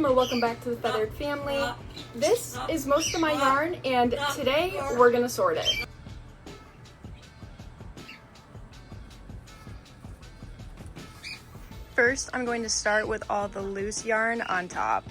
welcome or welcome back to the Feathered Family. This is most of my yarn and today we're gonna sort it. First, I'm going to start with all the loose yarn on top.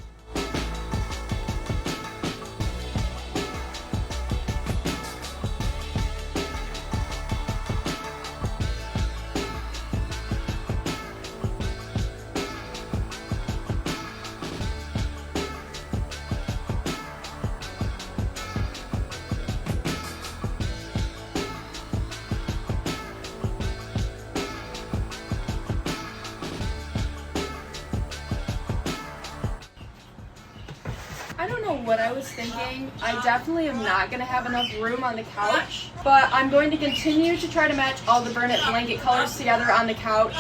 I don't know what I was thinking. I definitely am not going to have enough room on the couch, but I'm going to continue to try to match all the Bernat blanket colors together on the couch,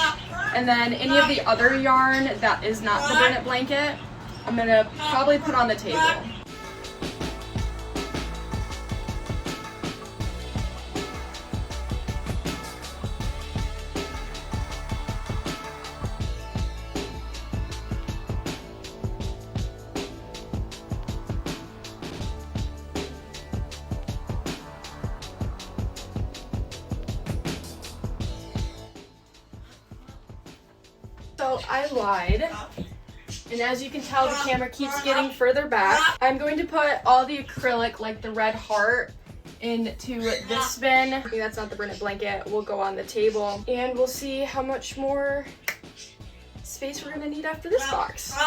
and then any of the other yarn that is not the Bernat blanket, I'm going to probably put on the table. So I lied, and as you can tell, the camera keeps getting further back. I'm going to put all the acrylic, like the red heart, into this bin. I think that's not the Bernat blanket. We'll go on the table, and we'll see how much more space we're gonna need after this box.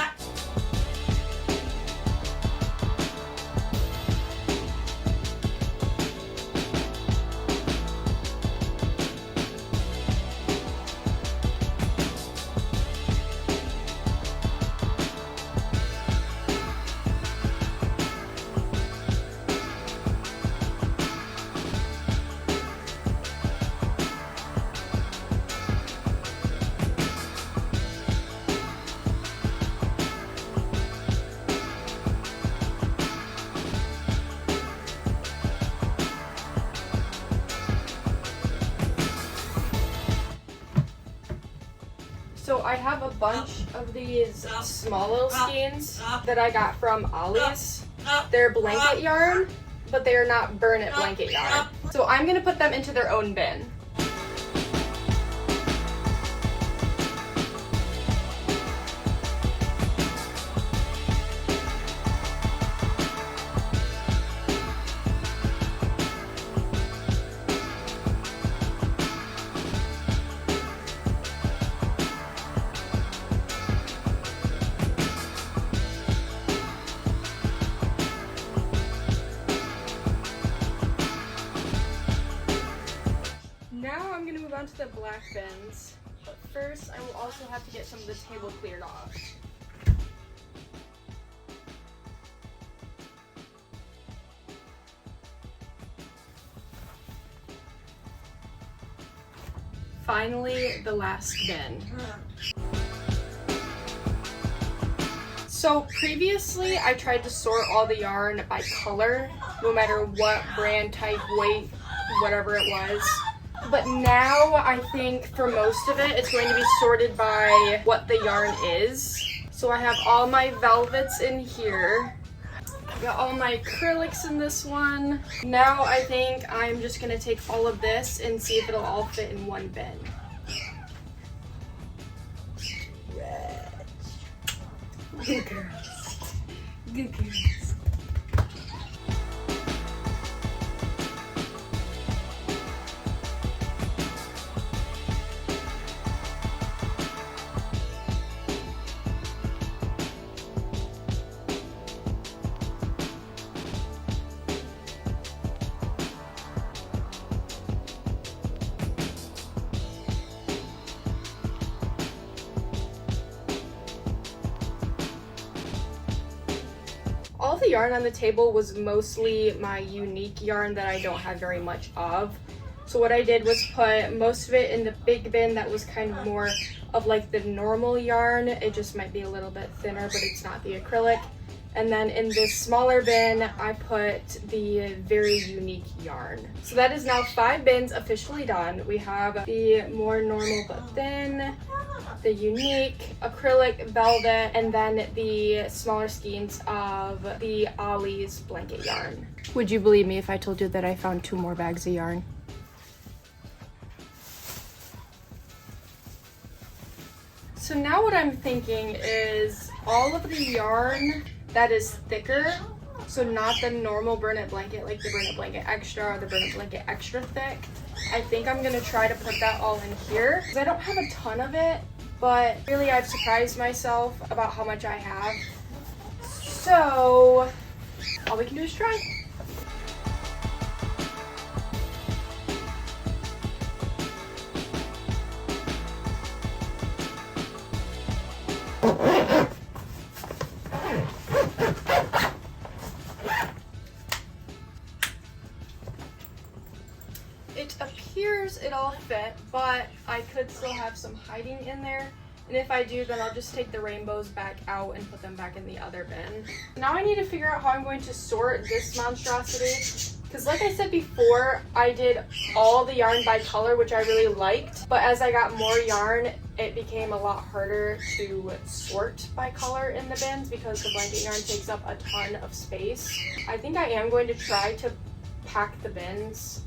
So I have a bunch of these small little skeins that I got from Ollie's. They're blanket yarn, but they are not Bernat blanket yarn. So I'm gonna put them into their own bin. Now I'm going to move on to the black bins, but first I will also have to get some of the table cleared off. Finally, the last bin. So previously I tried to sort all the yarn by color, no matter what brand, type, weight, whatever it was. But now I think for most of it, it's going to be sorted by what the yarn is. So I have all my velvets in here. I've got all my acrylics in this one. Now I think I'm just gonna take all of this and see if it'll all fit in one bin. Good girls. Good girls. All the yarn on the table was mostly my unique yarn that I don't have very much of. So what I did was put most of it in the big bin that was kind of more of like the normal yarn. It just might be a little bit thinner, but it's not the acrylic. And then in this smaller bin, I put the very unique yarn. So that is now 5 bins officially done. We have the more normal but thin, the unique acrylic velvet, and then the smaller skeins of the Ollie's blanket yarn. Would you believe me if I told you that I found 2 more bags of yarn? So now what I'm thinking is all of the yarn that is thicker, so not the normal Burn It blanket, like the Burn It blanket extra or the Burn It blanket extra thick, I think I'm gonna try to put that all in here, because I don't have a ton of it, but really I've surprised myself about how much I have. So all we can do is try. It appears it all fit, but I could still have some hiding in there. And if I do, then I'll just take the rainbows back out and put them back in the other bin. Now I need to figure out how I'm going to sort this monstrosity. Because like I said before, I did all the yarn by color, which I really liked. But as I got more yarn, it became a lot harder to sort by color in the bins because the blanket yarn takes up a ton of space. I think I am going to try to pack the bins.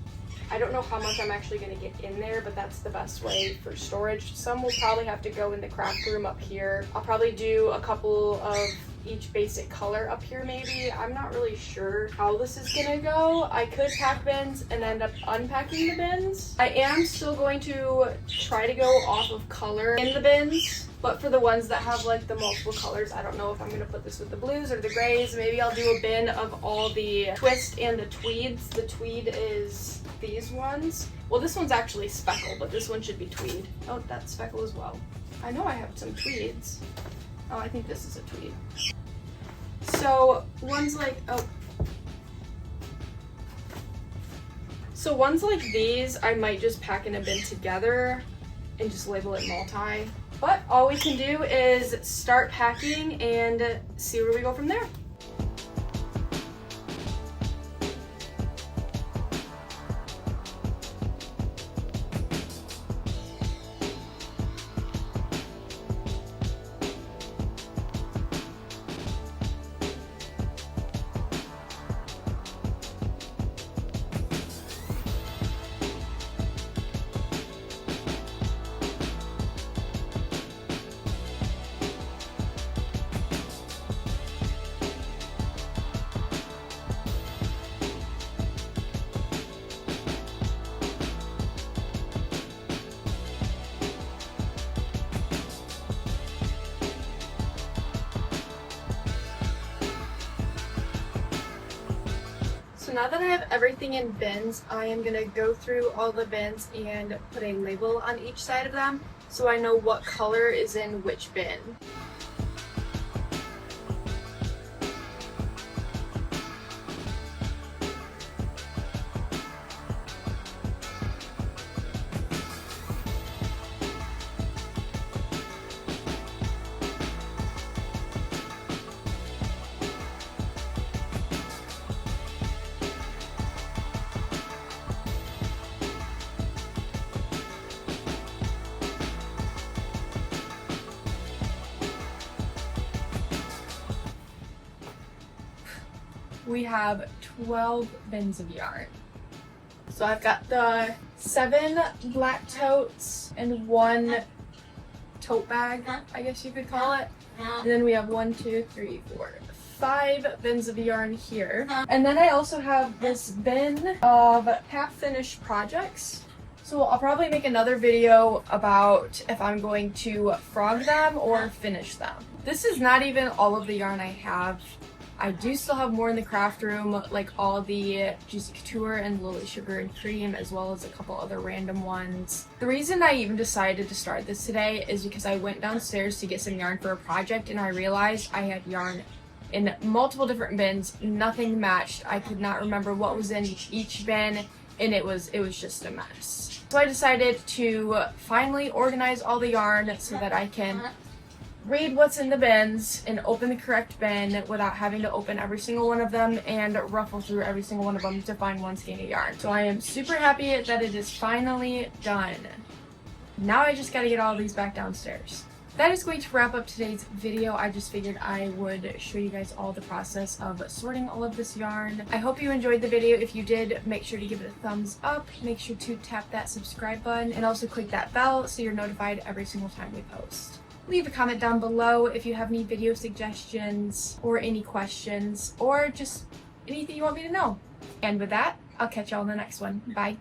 I don't know how much I'm actually going to get in there, but that's the best way for storage. Some will probably have to go in the craft room up here. I'll probably do a couple of each basic color up here maybe. I'm not really sure how this is going to go. I could pack bins and end up unpacking the bins. I am still going to try to go off of color in the bins, but for the ones that have like the multiple colors, I don't know if I'm going to put this with the blues or the grays. Maybe I'll do a bin of all the twist and the tweeds. The tweed is these ones. Well, this one's actually speckle, but this one should be tweed. Oh, that's speckle as well. I know I have some tweeds. Oh, I think this is a tweed. So ones like, so ones like these, I might just pack in a bin together and just label it multi. But all we can do is start packing and see where we go from there. So now that I have everything in bins, I am going to go through all the bins and put a label on each side of them so I know what color is in which bin. We have 12 bins of yarn. So I've got the 7 black totes and 1 tote bag, I guess you could call it. And then we have 1, 2, 3, 4, 5 bins of yarn here. And then I also have this bin of half-finished projects. So I'll probably make another video about if I'm going to frog them or finish them. This is not even all of the yarn I have. I do still have more in the craft room, like all the Juicy Couture and Lily Sugar and Cream, as well as a couple other random ones. The reason I even decided to start this today is because I went downstairs to get some yarn for a project and I realized I had yarn in multiple different bins. Nothing matched. I could not remember what was in each bin, and it was just a mess. So I decided to finally organize all the yarn so that I can read what's in the bins and open the correct bin without having to open every single one of them and ruffle through every single one of them to find one skein of yarn. So I am super happy that it is finally done. Now I just gotta get all these back downstairs. that is going to wrap up today's video. I just figured I would show you guys all the process of sorting all of this yarn. I hope you enjoyed the video. If you did, make sure to give it a thumbs up. Make sure to tap that subscribe button and also click that bell so you're notified every single time we post. Leave a comment down below if you have any video suggestions or any questions or just anything you want me to know. And with that, I'll catch y'all in the next one. Bye.